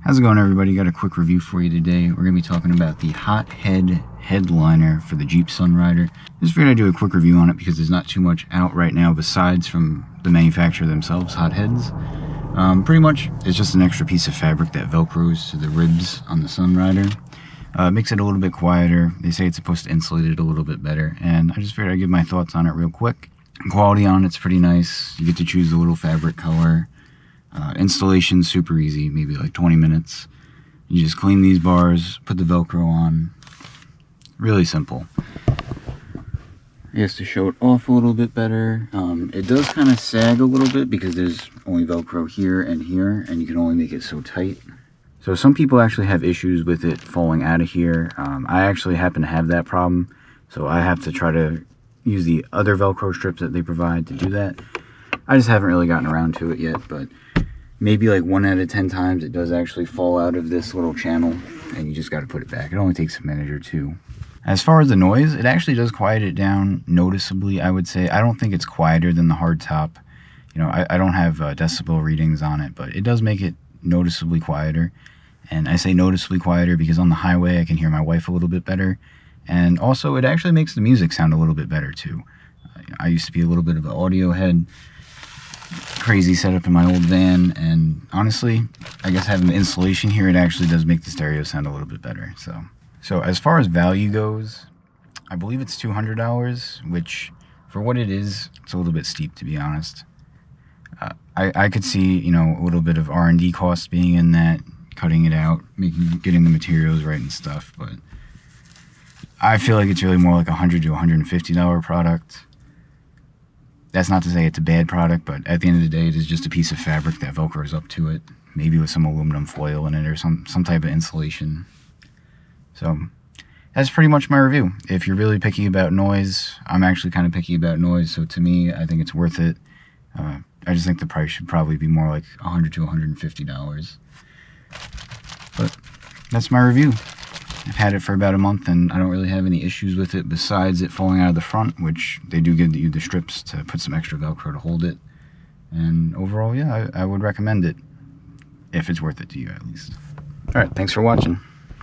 How's it going, everybody? Got a quick review for you today. We're going to be talking about the Hothead Headliner for the Jeep Sunrider. Just figured I'd do a quick review on it because there's not too much out right now besides from the manufacturer themselves, Hotheads. Pretty much, it's just an extra piece of fabric that velcros to the ribs on the Sunrider. Makes it a little bit quieter. They say it's supposed to insulate it a little bit better, and I just figured I'd give my thoughts on it real quick. Quality on it's pretty nice. You get to choose the little fabric color. Installation super easy, maybe like 20 minutes. You just clean these bars, put the Velcro on. Really simple. I guess to show it off a little bit better, it does kind of sag a little bit because there's only Velcro here, and you can only make it so tight. So some people actually have issues with it falling out of here. I actually happen to have that problem, so I have to try to use the other Velcro strips that they provide to do that. I just haven't really gotten around to it yet, but maybe like 1 out of 10 times it does actually fall out of this little channel, and you just got to put it back. It only takes a minute or two. As far as the noise, it actually does quiet it down noticeably, I would say. I don't think it's quieter than the hardtop. You know, I don't have decibel readings on it, but it does make it noticeably quieter. And I say noticeably quieter because on the highway I can hear my wife a little bit better. And also it actually makes the music sound a little bit better too. I used to be a little bit of an audio head. Crazy setup in my old van, and honestly, I guess having the insulation here, it actually does make the stereo sound a little bit better. So as far as value goes, I believe it's $200, which for what it is, it's a little bit steep, to be honest. I could see, you know, a little bit of R&D costs being in that, cutting it out, getting the materials right and stuff, but I feel like it's really more like a $100 to $150 product. That's not to say it's a bad product, but at the end of the day, it is just a piece of fabric that velcros up to it, maybe with some aluminum foil in it or some type of insulation. So that's pretty much my review. If you're really picky about noise, I'm actually kind of picky about noise, so to me, I think it's worth it. I just think the price should probably be more like $100 to $150. But that's my review. I've had it for about a month, and I don't really have any issues with it besides it falling out of the front, which they do give you the strips to put some extra Velcro to hold it. And overall, yeah, I would recommend it if it's worth it to you, at least. All right, thanks for watching.